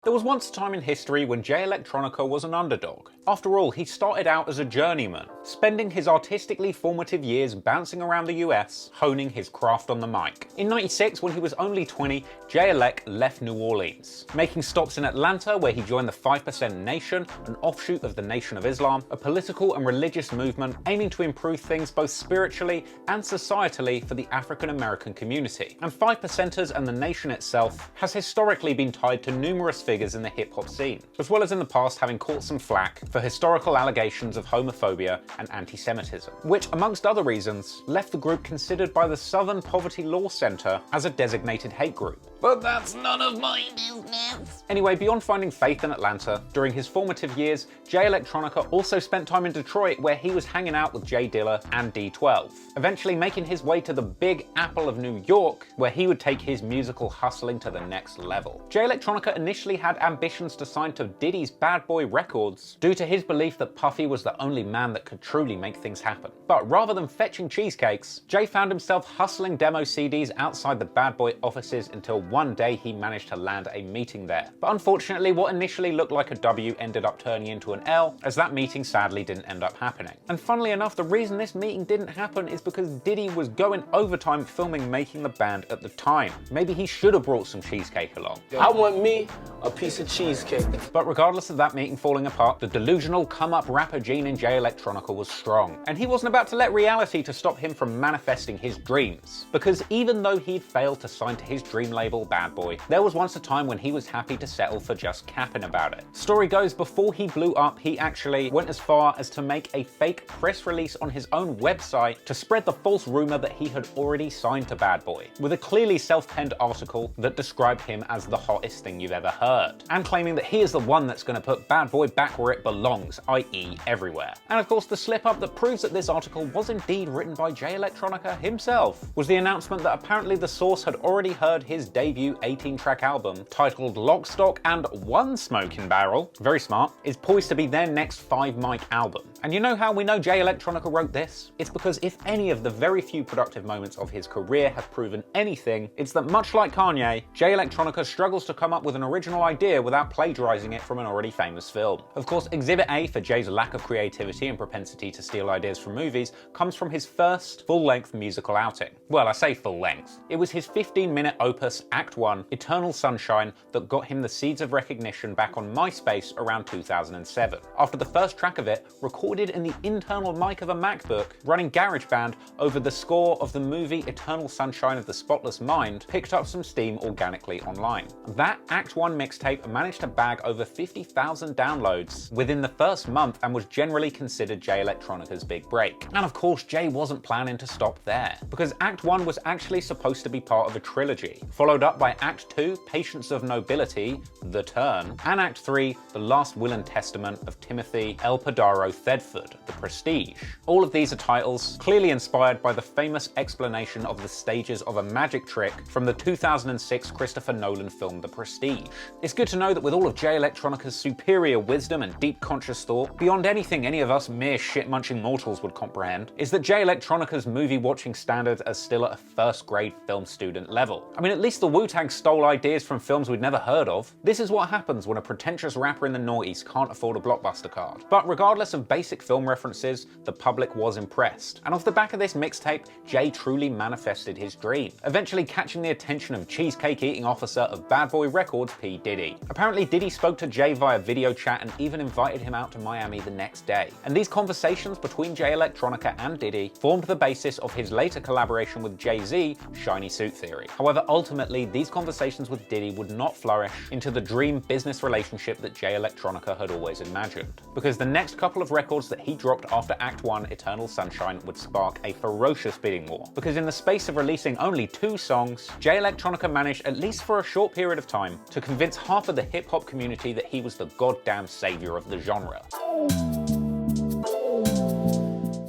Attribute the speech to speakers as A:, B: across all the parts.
A: There was once a time in history when Jay Electronica was an underdog. After all, he started out as a journeyman, spending his artistically formative years bouncing around the US, honing his craft on the mic. In '96, when he was only 20, Jay Elec left New Orleans, making stops in Atlanta where he joined the 5% Nation, an offshoot of the Nation of Islam, a political and religious movement aiming to improve things both spiritually and societally for the African American community. And 5%ers and the Nation itself has historically been tied to numerous figures in the hip-hop scene, as well as in the past having caught some flack for historical allegations of homophobia and anti-Semitism, which, amongst other reasons, left the group considered by the Southern Poverty Law Center as a designated hate group. But that's none of my business. Anyway, beyond finding faith in Atlanta, during his formative years, Jay Electronica also spent time in Detroit where he was hanging out with Jay Dilla and D12, eventually making his way to the Big Apple of New York, where he would take his musical hustling to the next level. Jay Electronica initially had ambitions to sign to Diddy's Bad Boy Records due to his belief that Puffy was the only man that could truly make things happen. But rather than fetching cheesecakes, Jay found himself hustling demo CDs outside the Bad Boy offices until one day he managed to land a meeting there. But unfortunately, what initially looked like a W ended up turning into an L, as that meeting sadly didn't end up happening. And funnily enough, the reason this meeting didn't happen is because Diddy was going overtime filming Making the Band at the time. Maybe he should have brought some cheesecake along.
B: I want me a piece of cheesecake.
A: But regardless of that meeting falling apart, the delusional come-up rapper gene in Jay Electronica was strong. And he wasn't about to let reality to stop him from manifesting his dreams. Because even though he'd failed to sign to his dream label Bad Boy, there was once a time when he was happy to settle for just capping about it. Story goes, before he blew up, he actually went as far as to make a fake press release on his own website to spread the false rumor that he had already signed to Bad Boy, with a clearly self-penned article that described him as the hottest thing you've ever heard, and claiming that he is the one that's going to put Bad Boy back where it belongs, i.e. everywhere. And of course, the slip-up that proves that this article was indeed written by Jay Electronica himself was the announcement that apparently the source had already heard his debut 18-track album, titled Lock, Stock and One Smoking Barrel, very smart, is poised to be their next 5-mic album. And you know how we know Jay Electronica wrote this? It's because if any of the very few productive moments of his career have proven anything, it's that much like Kanye, Jay Electronica struggles to come up with an original idea without plagiarizing it from an already famous film. Of course, Exhibit A for Jay's lack of creativity and propensity to steal ideas from movies comes from his first full-length musical outing. Well, I say full-length. It was his 15-minute opus, Act 1, Eternal Sunshine, that got him the seeds of recognition back on MySpace around 2007. After the first track of it, recorded in the internal mic of a MacBook, running GarageBand over the score of the movie Eternal Sunshine of the Spotless Mind, picked up some steam organically online. That Act 1 mixtape managed to bag over 50,000 downloads within the first month and was generally considered Jay Electronica's big break. And of course, Jay wasn't planning to stop there, because Act 1 was actually supposed to be part of a trilogy, followed up by Act 2, Patience of Nobility, The Turn, and Act 3, The Last Will and Testament of Timothy El Padaro Thedford, The Prestige. All of these are titles clearly inspired by the famous explanation of the stages of a magic trick from the 2006 Christopher Nolan film The Prestige. It's good to know that with all of Jay Electronica's superior wisdom and deep conscious thought, beyond anything any of us mere shit-munching mortals would comprehend, is that Jay Electronica's movie-watching standards are still at a first-grade film student level. I mean, at least the Wu-Tang stole ideas from films we'd never heard of. This is what happens when a pretentious rapper in the noughties can't afford a Blockbuster card. But regardless of basic film references, the public was impressed. And off the back of this mixtape, Jay truly manifested his dream, eventually catching the attention of cheesecake-eating officer of Bad Boy Records, P. Diddy. Apparently, Diddy spoke to Jay via video chat and even invited him out to Miami the next day. And these conversations between Jay Electronica and Diddy formed the basis of his later collaboration with Jay-Z, Shiny Suit Theory. However, ultimately, these conversations with Diddy would not flourish into the dream business relationship that Jay Electronica had always imagined. Because the next couple of records that he dropped after Act 1, Eternal Sunshine, would spark a ferocious bidding war. Because in the space of releasing only 2 songs, Jay Electronica managed, at least for a short period of time, to convince half of the hip-hop community that he was the goddamn savior of the genre.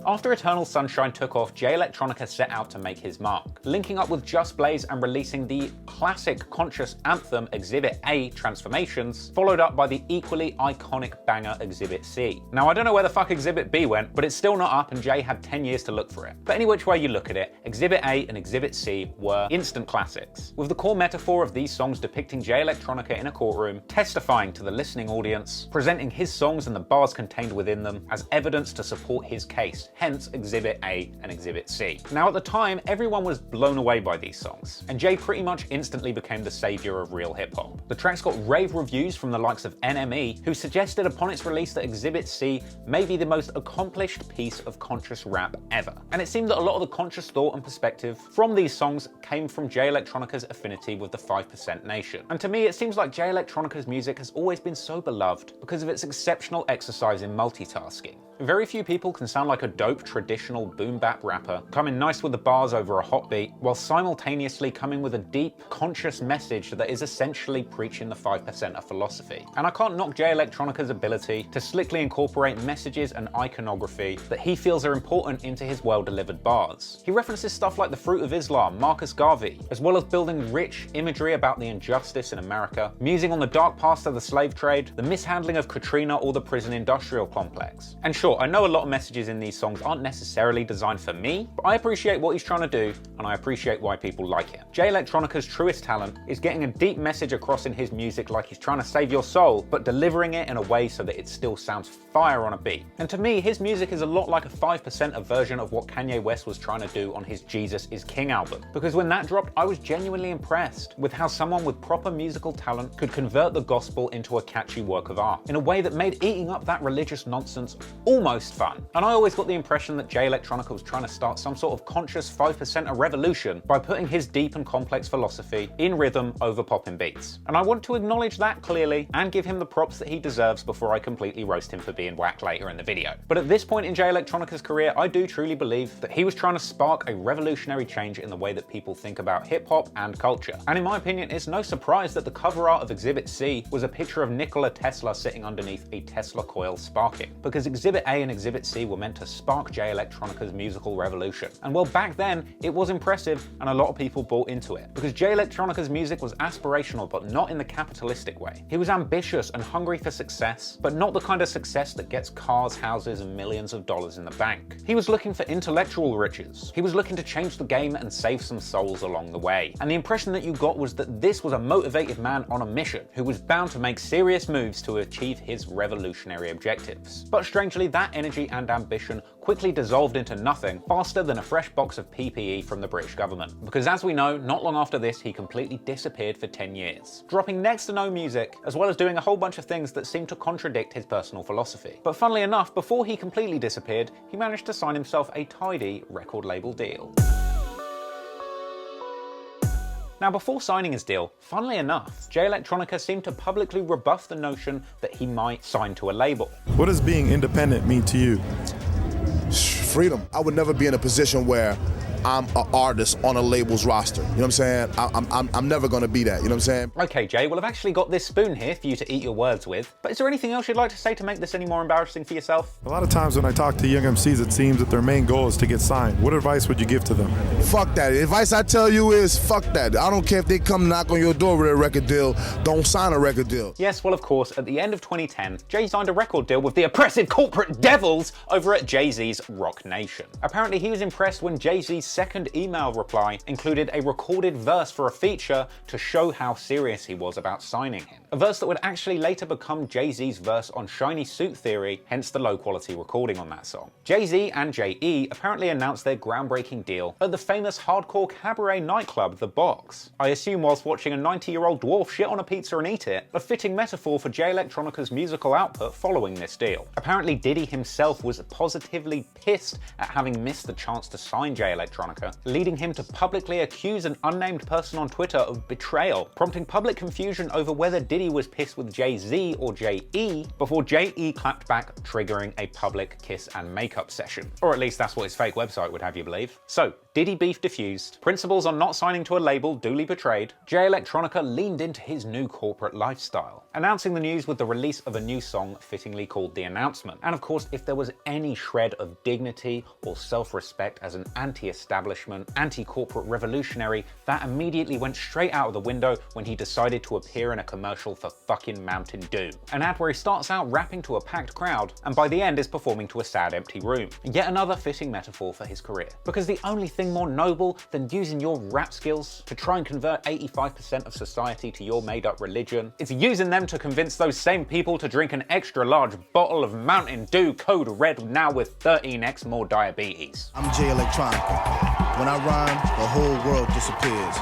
A: After Eternal Sunshine took off, Jay Electronica set out to make his mark, linking up with Just Blaze and releasing the classic conscious anthem Exhibit A Transformations, followed up by the equally iconic banger Exhibit C. Now I don't know where the fuck Exhibit B went, but it's still not up and Jay had 10 years to look for it. But any which way you look at it, Exhibit A and Exhibit C were instant classics, with the core metaphor of these songs depicting Jay Electronica in a courtroom, testifying to the listening audience, presenting his songs and the bars contained within them as evidence to support his case, hence Exhibit A and Exhibit C. Now at the time, everyone was blown away by these songs, and Jay pretty much instantly became the savior of real hip-hop. The tracks got rave reviews from the likes of NME, who suggested upon its release that Exhibit C may be the most accomplished piece of conscious rap ever. And it seemed that a lot of the conscious thought and perspective from these songs came from Jay Electronica's affinity with the 5% Nation. And to me, it seems like Jay Electronica's music has always been so beloved because of its exceptional exercise in multitasking. Very few people can sound like a dope traditional boom bap rapper, coming nice with the bars over a hot beat, while simultaneously coming with a deep, conscious message that is essentially preaching the 5%er philosophy. And I can't knock Jay Electronica's ability to slickly incorporate messages and iconography that he feels are important into his well-delivered bars. He references stuff like the Fruit of Islam, Marcus Garvey, as well as building rich imagery about the injustice in America, musing on the dark past of the slave trade, the mishandling of Katrina or the prison industrial complex. And sure, I know a lot of messages in these songs aren't necessarily designed for me, but I appreciate what he's trying to do, and I appreciate why people like him. Jay Electronica's truest talent is getting a deep message across in his music like he's trying to save your soul, but delivering it in a way so that it still sounds fire on a beat. And to me, his music is a lot like a 5%er version of what Kanye West was trying to do on his Jesus is King album. Because when that dropped, I was genuinely impressed with how someone with proper musical talent could convert the gospel into a catchy work of art in a way that made eating up that religious nonsense almost fun. And I always got the impression that Jay Electronica was trying to start some sort of conscious 5%er revolution by putting his deep and complex philosophy in rhythm over popping beats. And I want to acknowledge that clearly and give him the props that he deserves before I completely roast him for being whack later in the video. But at this point in Jay Electronica's career, I do truly believe that he was trying to spark a revolutionary change in the way that people think about hip-hop and culture. And in my opinion, it's no surprise that the cover art of Exhibit C was a picture of Nikola Tesla sitting underneath a Tesla coil sparking, because Exhibit A and Exhibit C were meant to spark Jay Electronica's musical revolution. And well, back then, it was impressive and a lot of people bought into it, because Jay Electronica's music was aspirational, but not in the capitalistic way. He was ambitious and hungry for success, but not the kind of success that gets cars, houses, and millions of dollars in the bank. He was looking for intellectual riches. He was looking to change the game and save some souls along the way. And the impression that you got was that this was a motivated man on a mission who was bound to make serious moves to achieve his revolutionary objectives. But strangely, that energy and ambition quickly dissolved into nothing faster than a fresh box of PPE from the British government. Because as we know, not long after this, he completely disappeared for 10 years, dropping next to no music, as well as doing a whole bunch of things that seemed to contradict his personal philosophy. But funnily enough, before he completely disappeared, he managed to sign himself a tidy record label deal. Now, before signing his deal, funnily enough, Jay Electronica seemed to publicly rebuff the notion that he might sign to a label.
C: What does being independent mean to you?
D: Freedom. I would never be in a position where I'm an artist on a label's roster. You know what I'm saying? I'm never gonna be that, you know what I'm saying?
A: Okay, Jay, well, I've actually got this spoon here for you to eat your words with, but is there anything else you'd like to say to make this any more embarrassing for yourself?
C: A lot of times when I talk to young MCs, it seems that their main goal is to get signed. What advice would you give to them?
D: Fuck that. The advice I tell you is fuck that. I don't care if they come knock on your door with a record deal, don't sign a record deal.
A: Yes, well, of course, at the end of 2010, Jay signed a record deal with the oppressive corporate devils over at Jay-Z's Roc Nation. Apparently, he was impressed when Jay-Z's second email reply included a recorded verse for a feature to show how serious he was about signing him. A verse that would actually later become Jay-Z's verse on Shiny Suit Theory, hence the low quality recording on that song. Jay-Z and J.E. apparently announced their groundbreaking deal at the famous hardcore cabaret nightclub, The Box. I assume whilst watching a 90-year-old dwarf shit on a pizza and eat it, a fitting metaphor for Jay Electronica's musical output following this deal. Apparently Diddy himself was positively pissed at having missed the chance to sign Jay Electronica, leading him to publicly accuse an unnamed person on Twitter of betrayal, prompting public confusion over whether Diddy was pissed with Jay-Z or J.E. before J.E. clapped back, triggering a public kiss and makeup session. Or at least that's what his fake website would have you believe. So, Diddy beef diffused, principles on not signing to a label duly betrayed, Jay Electronica leaned into his new corporate lifestyle. announcing the news with the release of a new song fittingly called The Announcement. And of course, if there was any shred of dignity or self-respect as an anti-establishment, anti-corporate revolutionary, that immediately went straight out of the window when he decided to appear in a commercial for fucking Mountain Dew. An ad where he starts out rapping to a packed crowd, and by the end is performing to a sad empty room. Yet another fitting metaphor for his career. Because the only thing more noble than using your rap skills to try and convert 85% of society to your made-up religion is using them to convince those same people to drink an extra large bottle of Mountain Dew Code Red now with 13x more diabetes.
E: I'm J Electronica. When I rhyme, the whole world disappears.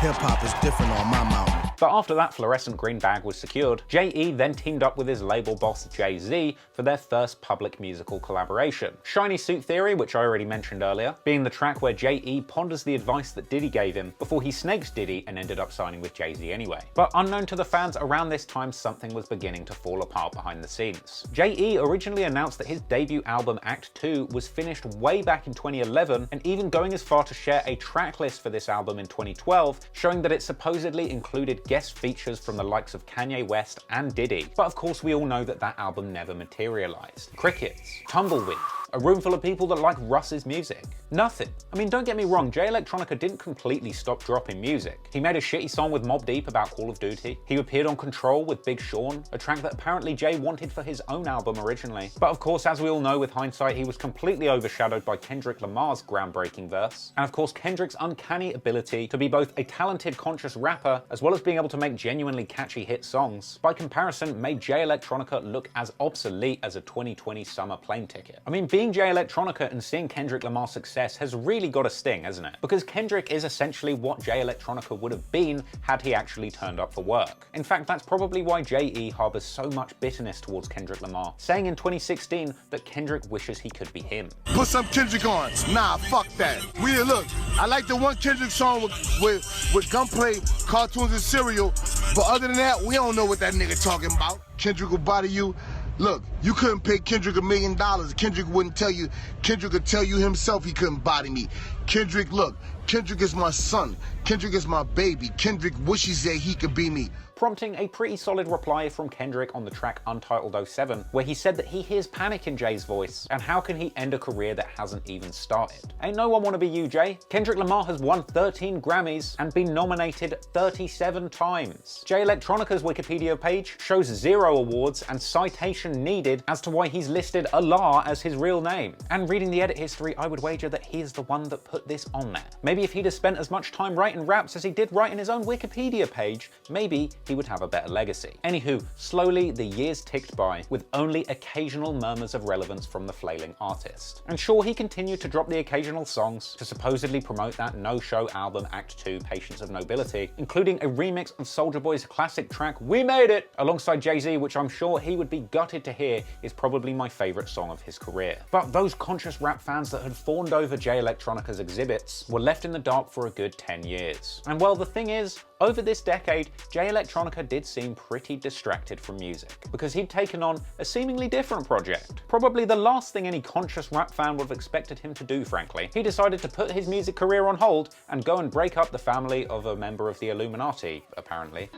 E: Hip-hop is different on my mountain.
A: But after that fluorescent green bag was secured, J.E. then teamed up with his label boss Jay-Z for their first public musical collaboration. Shiny Suit Theory, which I already mentioned earlier, being the track where J.E. ponders the advice that Diddy gave him before he snakes Diddy and ended up signing with Jay-Z anyway. But unknown to the fans, around this time something was beginning to fall apart behind the scenes. J.E. originally announced that his debut album Act 2 was finished way back in 2011, and even going as far to share a track list for this album in 2012, showing that it supposedly included guest features from the likes of Kanye West and Diddy. But of course we all know that that album never materialized. Crickets, tumbleweed, a room full of people that like Russ's music. Nothing. I mean, don't get me wrong, Jay Electronica didn't completely stop dropping music. He made a shitty song with Mobb Deep about Call of Duty. He appeared on Control with Big Sean, a track that apparently Jay wanted for his own album originally. But of course, as we all know with hindsight, he was completely overshadowed by Kendrick Lamar's groundbreaking verse. And of course, Kendrick's uncanny ability to be both a talented conscious rapper, as well as being able to make genuinely catchy hit songs, by comparison made Jay Electronica look as obsolete as a 2020 summer plane ticket. I mean, being Jay Electronica and seeing Kendrick Lamar's success has really got a sting, hasn't it? Because Kendrick is essentially what Jay Electronica would have been had he actually turned up for work. In fact, that's probably why J.E. harbors so much bitterness towards Kendrick Lamar, saying in 2016 that Kendrick wishes he could be him.
F: Put some Kendrick on. Nah, fuck that. Look, I like the one Kendrick song with gunplay, cartoons, and cereal, but other than that, we don't know what that nigga talking about. Kendrick will body you. Look, you couldn't pay Kendrick $1 million. Kendrick wouldn't tell you. Kendrick could tell you himself he couldn't body me. Kendrick, look, Kendrick is my son. Kendrick is my baby. Kendrick wishes that he could be me.
A: Prompting a pretty solid reply from Kendrick on the track Untitled 07, where he said that he hears panic in Jay's voice, and how can he end a career that hasn't even started? Ain't no one wanna be you, Jay. Kendrick Lamar has won 13 Grammys and been nominated 37 times. Jay Electronica's Wikipedia page shows 0 awards and citation needed as to why he's listed Allah as his real name. And reading the edit history, I would wager that he is the one that put this on there. Maybe if he'd have spent as much time writing raps as he did writing his own Wikipedia page, maybe he would have a better legacy. Anywho, slowly the years ticked by with only occasional murmurs of relevance from the flailing artist. And sure, he continued to drop the occasional songs to supposedly promote that no-show album Act 2 Patience of Nobility, including a remix of Soulja Boy's classic track We Made It alongside Jay-Z, which I'm sure he would be gutted to hear is probably my favorite song of his career. But those conscious rap fans that had fawned over Jay Electronica's exhibits were left in the dark for a good 10 years. And well, the thing is, over this decade, Jay Electronica did seem pretty distracted from music, because he'd taken on a seemingly different project. Probably the last thing any conscious rap fan would have expected him to do, frankly. He decided to put his music career on hold and go and break up the family of a member of the Illuminati, apparently.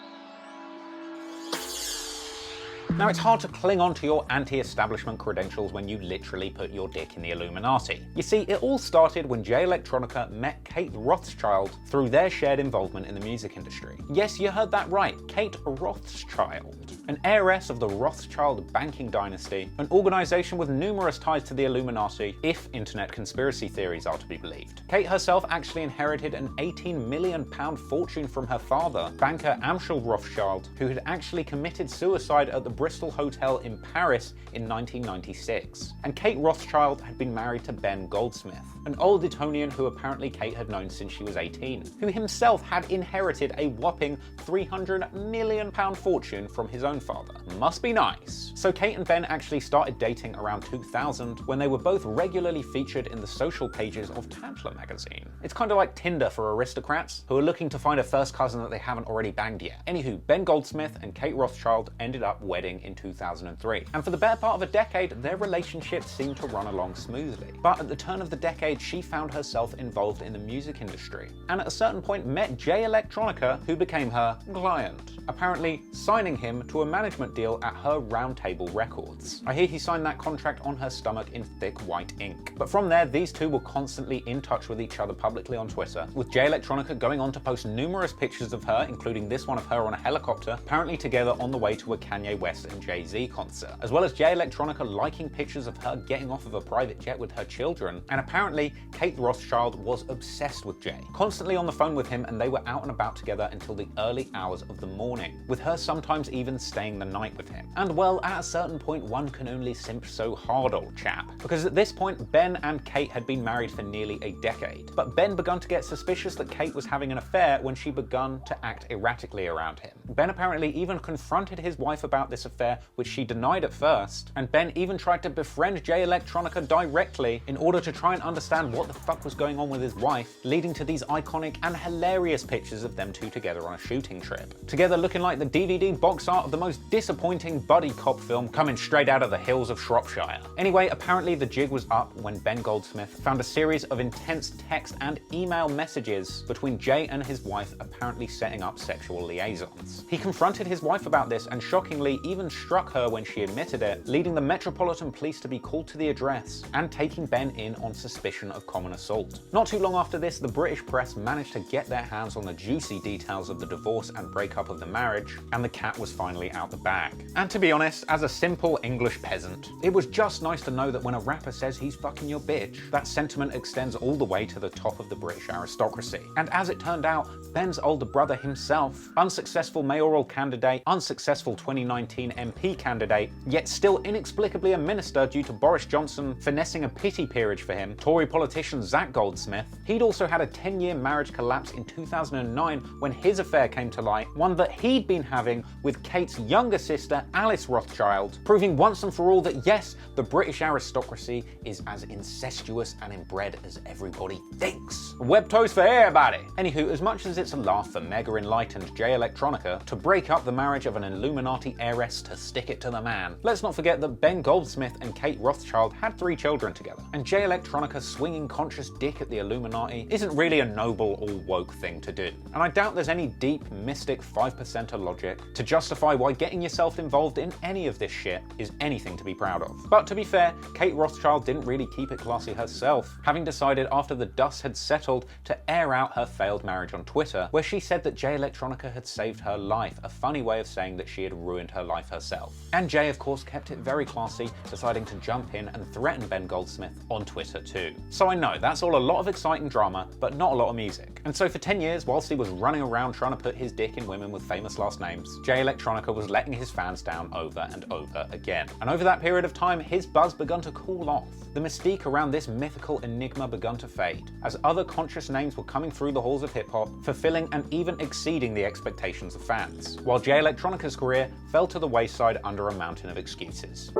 A: Now, it's hard to cling on to your anti-establishment credentials when you literally put your dick in the Illuminati. You see, it all started when Jay Electronica met Kate Rothschild through their shared involvement in the music industry. Yes, you heard that right, Kate Rothschild, an heiress of the Rothschild banking dynasty, an organization with numerous ties to the Illuminati, if internet conspiracy theories are to be believed. Kate herself actually inherited an £18 million fortune from her father, banker Amschel Rothschild, who had actually committed suicide at the Bristol Hotel in Paris in 1996. And Kate Rothschild had been married to Ben Goldsmith, an old Etonian who apparently Kate had known since she was 18, who himself had inherited a whopping £300 million fortune from his own father. Must be nice. So Kate and Ben actually started dating around 2000, when they were both regularly featured in the social pages of Tatler magazine. It's kind of like Tinder for aristocrats who are looking to find a first cousin that they haven't already banged yet. Anywho, Ben Goldsmith and Kate Rothschild ended up wedding ending in 2003. And for the better part of a decade, their relationship seemed to run along smoothly. But at the turn of the decade, she found herself involved in the music industry, and at a certain point met Jay Electronica, who became her client, apparently signing him to a management deal at her Round Table Records. I hear he signed that contract on her stomach in thick white ink. But from there, these two were constantly in touch with each other publicly on Twitter, with Jay Electronica going on to post numerous pictures of her, including this one of her on a helicopter, apparently together on the way to a Kanye West and Jay-Z concert, as well as Jay Electronica liking pictures of her getting off of a private jet with her children. And apparently, Kate Rothschild was obsessed with Jay, constantly on the phone with him, and they were out and about together until the early hours of the morning, with her sometimes even staying the night with him. And well, at a certain point, one can only simp so hard, old chap, because at this point, Ben and Kate had been married for nearly a decade. But Ben began to get suspicious that Kate was having an affair when she began to act erratically around him. Ben apparently even confronted his wife about this affair, which she denied at first, and Ben even tried to befriend Jay Electronica directly in order to try and understand what the fuck was going on with his wife, leading to these iconic and hilarious pictures of them two together on a shooting trip, together looking like the DVD box art of the most disappointing buddy cop film coming straight out of the hills of Shropshire. Anyway, apparently the jig was up when Ben Goldsmith found a series of intense text and email messages between Jay and his wife, apparently setting up sexual liaisons. He confronted his wife about this and shockingly even struck her when she admitted it, leading the Metropolitan Police to be called to the address and taking Ben in on suspicion of common assault. Not too long after this, the British press managed to get their hands on the juicy details of the divorce and breakup of the marriage, and the cat was finally out the bag. And to be honest, as a simple English peasant, it was just nice to know that when a rapper says he's fucking your bitch, that sentiment extends all the way to the top of the British aristocracy. And as it turned out, Ben's older brother himself, unsuccessful mayoral candidate, unsuccessful 2019 MP candidate, yet still inexplicably a minister due to Boris Johnson finessing a pity peerage for him, Tory politician Zach Goldsmith, he'd also had a 10-year marriage collapse in 2009 when his affair came to light, one that he'd been having with Kate's younger sister Alice Rothschild, proving once and for all that yes, the British aristocracy is as incestuous and inbred as everybody thinks. Web toast for everybody! Anywho, as much as it's a laugh for mega enlightened Jay Electronica to break up the marriage of an Illuminati heiress to stick it to the man, let's not forget that Ben Goldsmith and Kate Rothschild had 3 children together, and Jay Electronica swinging conscious dick at the Illuminati isn't really a noble or woke thing to do. And I doubt there's any deep, mystic 5%er logic to justify why getting yourself involved in any of this shit is anything to be proud of. But to be fair, Kate Rothschild didn't really keep it classy herself, having decided after the dust had settled to air out her failed marriage on Twitter, where she said that Jay Electronica had saved her life, a funny way of saying that she had ruined her life herself. And Jay, of course, kept it very classy, deciding to jump in and threaten Ben Goldsmith on Twitter too. So I know, that's all a lot of exciting drama, but not a lot of music. And so for 10 years, whilst he was running around trying to put his dick in women with famous last names, Jay Electronica was letting his fans down over and over again. And over that period of time, his buzz begun to cool off. The mystique around this mythical enigma begun to fade, as other conscious names were coming through the halls of hip-hop, fulfilling and even exceeding the expectations of fans, while Jay Electronica's career fell to the wayside under a mountain of excuses.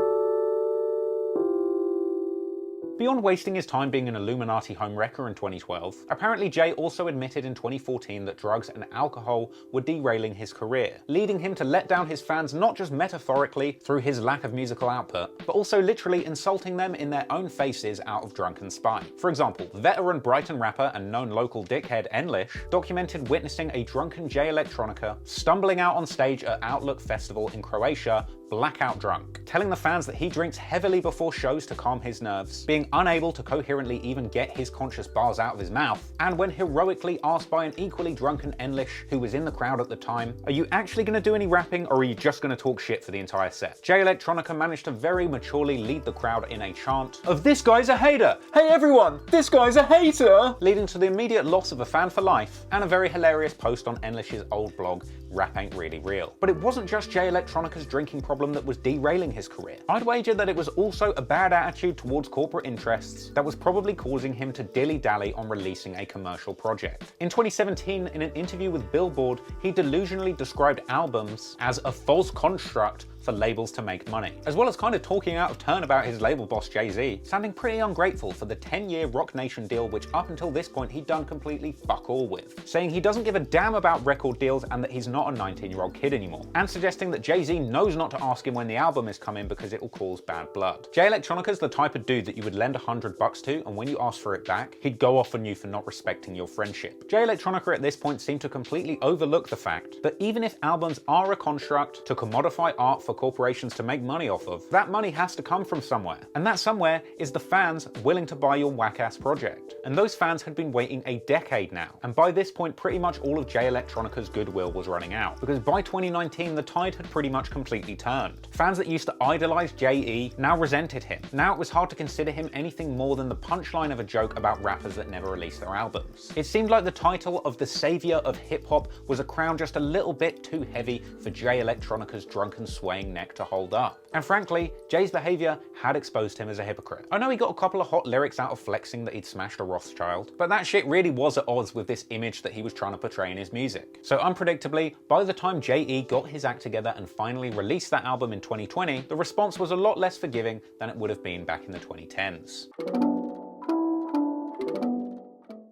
A: Beyond wasting his time being an Illuminati homewrecker in 2012, apparently Jay also admitted in 2014 that drugs and alcohol were derailing his career, leading him to let down his fans not just metaphorically through his lack of musical output, but also literally insulting them in their own faces out of drunken spite. For example, veteran Brighton rapper and known local dickhead English documented witnessing a drunken Jay Electronica stumbling out on stage at Outlook Festival in Croatia, blackout drunk, telling the fans that he drinks heavily before shows to calm his nerves, being unable to coherently even get his conscious bars out of his mouth, and when heroically asked by an equally drunken English who was in the crowd at the time, "Are you actually going to do any rapping, or are you just going to talk shit for the entire set?" Jay Electronica managed to very maturely lead the crowd in a chant of "This guy's a hater! Hey everyone, this guy's a hater!" leading to the immediate loss of a fan for life, and a very hilarious post on Enlish's old blog, Rap Ain't Really Real. But it wasn't just Jay Electronica's drinking problem that was derailing his career. I'd wager that it was also a bad attitude towards corporate interests that was probably causing him to dilly-dally on releasing a commercial project. In 2017, in an interview with Billboard, he delusionally described albums as a false construct for labels to make money, as well as kind of talking out of turn about his label boss Jay-Z, sounding pretty ungrateful for the 10-year Roc Nation deal which up until this point he'd done completely fuck all with, saying he doesn't give a damn about record deals and that he's not a 19-year-old kid anymore, and suggesting that Jay-Z knows not to ask him when the album is coming because it will cause bad blood. Jay Electronica's the type of dude that you would lend $100 to, and when you ask for it back, he'd go off on you for not respecting your friendship. Jay Electronica at this point seemed to completely overlook the fact that even if albums are a construct to commodify art for corporations to make money off of, that money has to come from somewhere, and that somewhere is the fans willing to buy your whack-ass project. And those fans had been waiting a decade now, and by this point pretty much all of Jay Electronica's goodwill was running out, because by 2019 the tide had pretty much completely turned. Fans that used to idolize J.E. now resented him. Now it was hard to consider him anything more than the punchline of a joke about rappers that never released their albums. It seemed like the title of the savior of hip-hop was a crown just a little bit too heavy for Jay Electronica's drunken swaying neck to hold up. And frankly, Jay's behavior had exposed him as a hypocrite. I know he got a couple of hot lyrics out of flexing that he'd smashed a Rothschild, but that shit really was at odds with this image that he was trying to portray in his music. So unpredictably, by the time J.E. got his act together and finally released that album in 2020, the response was a lot less forgiving than it would have been back in the 2010s.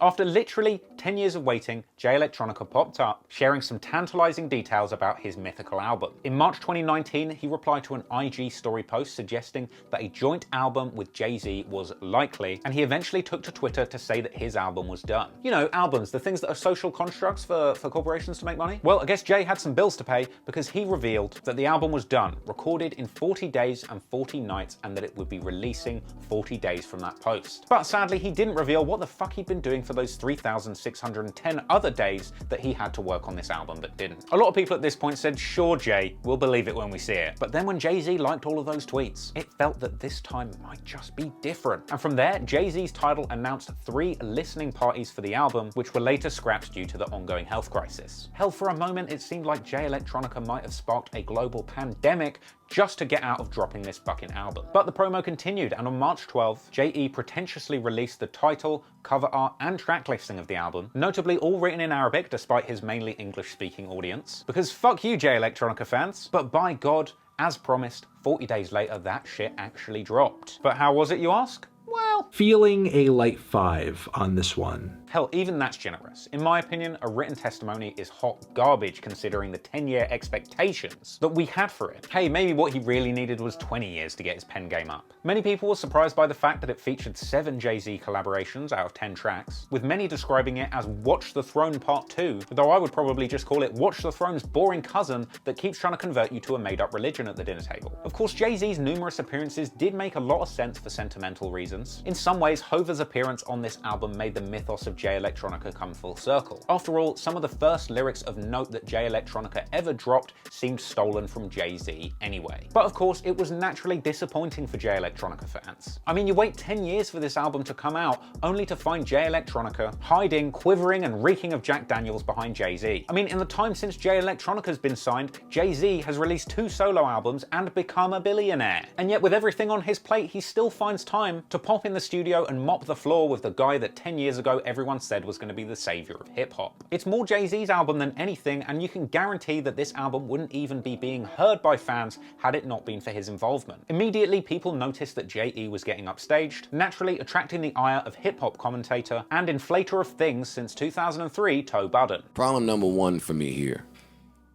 A: After literally 10 years of waiting, Jay Electronica popped up, sharing some tantalizing details about his mythical album. In March 2019, he replied to an IG story post suggesting that a joint album with Jay-Z was likely, and he eventually took to Twitter to say that his album was done. You know, albums, the things that are social constructs for corporations to make money? Well, I guess Jay had some bills to pay because he revealed that the album was done, recorded in 40 days and 40 nights, and that it would be releasing 40 days from that post. But sadly, he didn't reveal what the fuck he'd been doing for those 3,610 other days that he had to work on this album but didn't. A lot of people at this point said, sure Jay, we'll believe it when we see it. But then when Jay-Z liked all of those tweets, it felt that this time might just be different. And from there, Jay-Z's title announced 3 listening parties for the album, which were later scrapped due to the ongoing health crisis. Hell, for a moment it seemed like Jay Electronica might have sparked a global pandemic just to get out of dropping this fucking album. But the promo continued, and on March 12th, J.E. pretentiously released the title, cover art, and track listing of the album, notably all written in Arabic despite his mainly English-speaking audience. Because fuck you, Jay Electronica fans, but by God, as promised, 40 days later that shit actually dropped. But how was it, you ask? Well,
G: feeling a light 5 on this one.
A: Hell, even that's generous. In my opinion, a written testimony is hot garbage considering the 10-year expectations that we had for it. Hey, maybe what he really needed was 20 years to get his pen game up. Many people were surprised by the fact that it featured 7 Jay-Z collaborations out of 10 tracks, with many describing it as Watch the Throne Part 2, though I would probably just call it Watch the Throne's boring cousin that keeps trying to convert you to a made-up religion at the dinner table. Of course, Jay-Z's numerous appearances did make a lot of sense for sentimental reasons. In some ways, Hover's appearance on this album made the mythos of Jay Electronica come full circle. After all, some of the first lyrics of note that Jay Electronica ever dropped seemed stolen from Jay-Z anyway. But of course, it was naturally disappointing for Jay Electronica fans. I mean, you wait 10 years for this album to come out, only to find Jay Electronica hiding, quivering, and reeking of Jack Daniels behind Jay-Z. I mean, in the time since Jay Electronica's been signed, Jay-Z has released 2 solo albums and become a billionaire. And yet with everything on his plate, he still finds time to pop in the studio and mop the floor with the guy that 10 years ago everyone said was going to be the savior of hip-hop. It's more Jay-Z's album than anything, and you can guarantee that this album wouldn't even be being heard by fans had it not been for his involvement. Immediately, people noticed that J.E. was getting upstaged, naturally attracting the ire of hip-hop commentator and inflator of things since 2003, Toe Budden.
H: Problem number 1 for me here.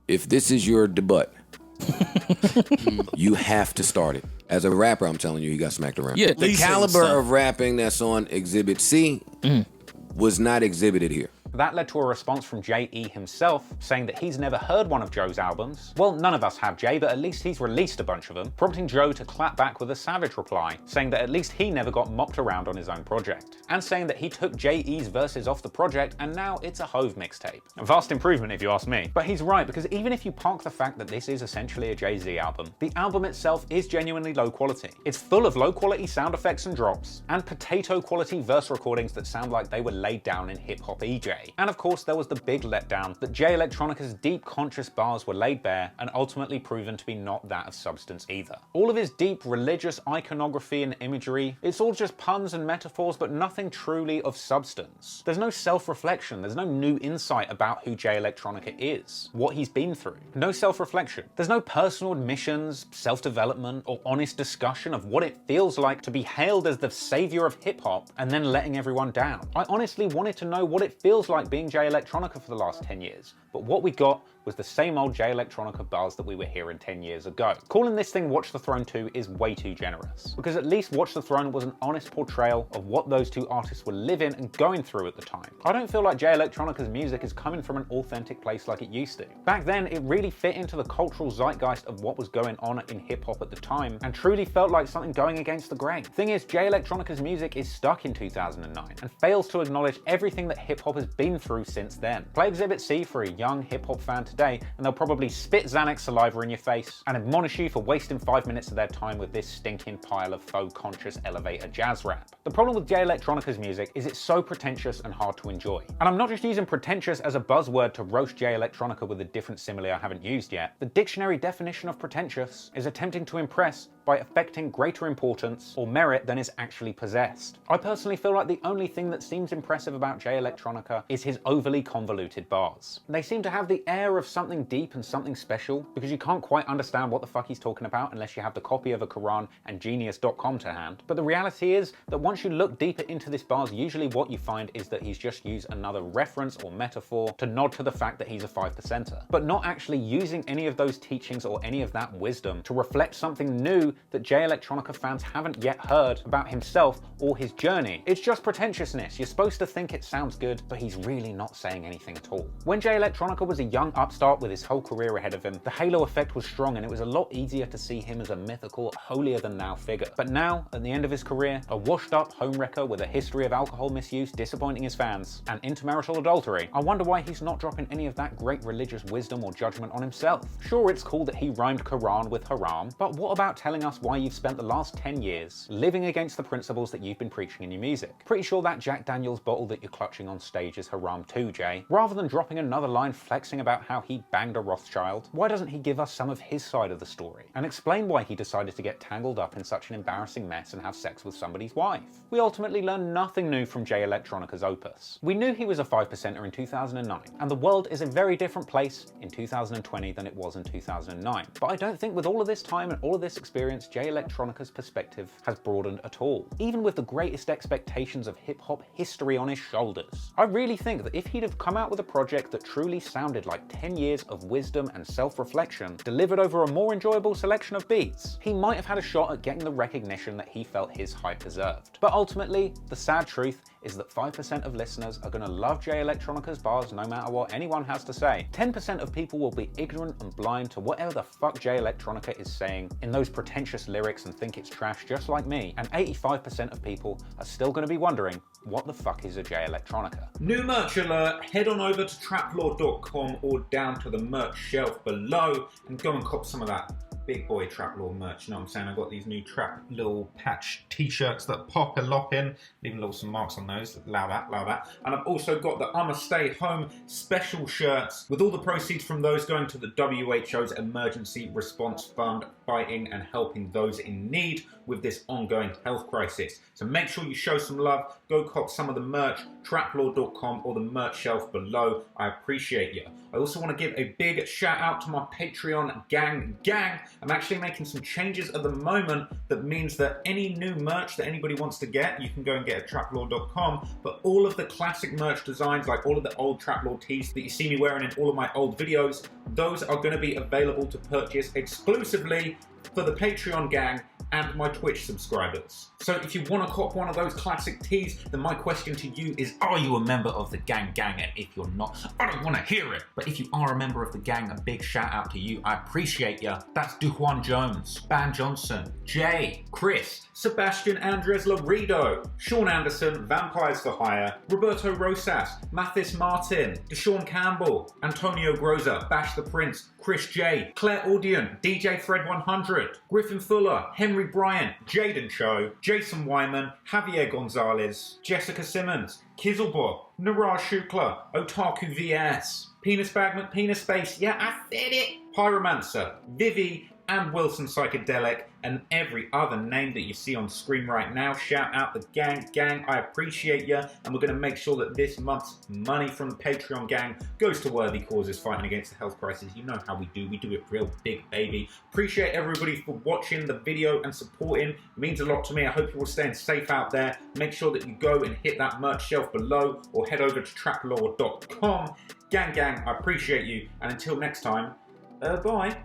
H: If this is your debut, you have to start it. As a rapper, I'm telling you, he got smacked around.
I: Yeah,
H: the caliber of rapping that's on Exhibit C was not exhibited here.
A: That led to a response from J.E. himself, saying that he's never heard one of Joe's albums. Well, none of us have, Jay, but at least he's released a bunch of them, prompting Joe to clap back with a savage reply, saying that at least he never got mocked around on his own project, and saying that he took J.E.'s verses off the project and now it's a Hove mixtape. A vast improvement if you ask me. But he's right, because even if you park the fact that this is essentially a Jay-Z album, the album itself is genuinely low quality. It's full of low quality sound effects and drops, and potato quality verse recordings that sound like they were laid down in hip-hop EJ. Jay. And of course there was the big letdown that Jay Electronica's deep conscious bars were laid bare and ultimately proven to be not that of substance either. All of his deep religious iconography and imagery, it's all just puns and metaphors but nothing truly of substance. There's no self-reflection, there's no new insight about who Jay Electronica is, what he's been through. No self-reflection. There's no personal admissions, self-development, or honest discussion of what it feels like to be hailed as the savior of hip-hop and then letting everyone down. I honestly wanted to know what it feels like being Jay Electronica for the last 10 years, but what we got was the same old Jay Electronica bars that we were hearing 10 years ago. Calling this thing Watch the Throne 2 is way too generous, because at least Watch the Throne was an honest portrayal of what those two artists were living and going through at the time. I don't feel like Jay Electronica's music is coming from an authentic place like it used to. Back then, it really fit into the cultural zeitgeist of what was going on in hip-hop at the time, and truly felt like something going against the grain. Thing is, Jay Electronica's music is stuck in 2009, and fails to acknowledge everything that hip-hop has been through since then. Play Exhibit C for a young hip-hop fan today, and they'll probably spit Xanax saliva in your face and admonish you for wasting 5 minutes of their time with this stinking pile of faux conscious elevator jazz rap. The problem with Jay Electronica's music is it's so pretentious and hard to enjoy. And I'm not just using pretentious as a buzzword to roast Jay Electronica with a different simile I haven't used yet. The dictionary definition of pretentious is attempting to impress by affecting greater importance or merit than is actually possessed. I personally feel like the only thing that seems impressive about Jay Electronica is his overly convoluted bars. They seem to have the air of something deep and something special, because you can't quite understand what the fuck he's talking about unless you have the copy of a Quran and Genius.com to hand. But the reality is that once you look deeper into this bars, usually what you find is that he's just used another reference or metaphor to nod to the fact that he's a 5%er, but not actually using any of those teachings or any of that wisdom to reflect something new that Jay Electronica fans haven't yet heard about himself or his journey. It's just pretentiousness. You're supposed to think it sounds good, but he's really not saying anything at all. When Jay Electronica was a young upstart with his whole career ahead of him, the halo effect was strong and it was a lot easier to see him as a mythical, holier-than-thou figure. But now, at the end of his career, a washed-up homewrecker with a history of alcohol misuse, disappointing his fans, and intermarital adultery, I wonder why he's not dropping any of that great religious wisdom or judgment on himself. Sure, it's cool that he rhymed Quran with haram, but what about telling us why you've spent the last 10 years living against the principles that you've been preaching in your music? Pretty sure that Jack Daniels bottle that you're clutching on stage is haram too, Jay. Rather than dropping another line flexing about how he banged a Rothschild, why doesn't he give us some of his side of the story and explain why he decided to get tangled up in such an embarrassing mess and have sex with somebody's wife? We ultimately learned nothing new from Jay Electronica's opus. We knew he was a 5%er in 2009, and the world is a very different place in 2020 than it was in 2009. But I don't think with all of this time and all of this experience, Jay Electronica's perspective has broadened at all, even with the greatest expectations of hip-hop history on his shoulders. I really think that if he'd have come out with a project that truly sounded like 10 years of wisdom and self-reflection, delivered over a more enjoyable selection of beats, he might have had a shot at getting the recognition that he felt his hype deserved. But ultimately, the sad truth is that 5% of listeners are going to love Jay Electronica's bars no matter what anyone has to say. 10% of people will be ignorant and blind to whatever the fuck Jay Electronica is saying in those pretentious lyrics and think it's trash just like me. And 85% of people are still going to be wondering, what the fuck is a Jay Electronica?
I: New merch alert, head on over to traplaw.com or down to the merch shelf below and go and cop some of that big boy Trap Law merch. You know what I'm saying? I've got these new Trap little patch t-shirts that pop a lot in, leaving little some marks on those. Allow that, allow that. And I've also got the I'ma Stay Home special shirts, with all the proceeds from those going to the WHO's Emergency Response Fund, fighting and helping those in need with this ongoing health crisis. So make sure you show some love, go cop some of the merch, traplaw.com or the merch shelf below. I appreciate you. I also want to give a big shout out to my Patreon gang. I'm actually making some changes at the moment that means that any new merch that anybody wants to get, you can go and get at traplaw.com, but all of the classic merch designs, like all of the old Traplaw tees that you see me wearing in all of my old videos, those are going to be available to purchase exclusively for the Patreon gang and my Twitch subscribers. So if you want to cop one of those classic tees, then my question to you is, are you a member of the gang? And if you're not, I don't want to hear it. But if you are a member of the gang, a big shout out to you. I appreciate you. That's Dujuan Jones, Ban Johnson, Jay, Chris, Sebastian Andres Laredo, Sean Anderson, Vampires for Hire, Roberto Rosas, Mathis Martin, Deshaun Campbell, Antonio Groza, Bash the Prince, Chris J, Claire Audion, DJ Fred 100, Griffin Fuller, Henry Henry Bryant, Jaden Cho, Jason Wyman, Javier Gonzalez, Jessica Simmons, Kizzlebob, Niraj Shukla, Otaku VS, Penis Bag McPenis Space, yeah, I said it, Pyromancer, Vivi, and Wilson Psychedelic, and every other name that you see on screen right now. Shout out the gang. Gang, I appreciate you, and we're going to make sure that this month's money from the Patreon gang goes to worthy causes fighting against the health crisis. You know how we do it real big, baby. Appreciate everybody for watching the video and supporting. It means a lot to me. I hope you're all staying safe out there. Make sure that you go and hit that merch shelf below, or head over to traplaw.com. Gang, I appreciate you, and until next time, bye.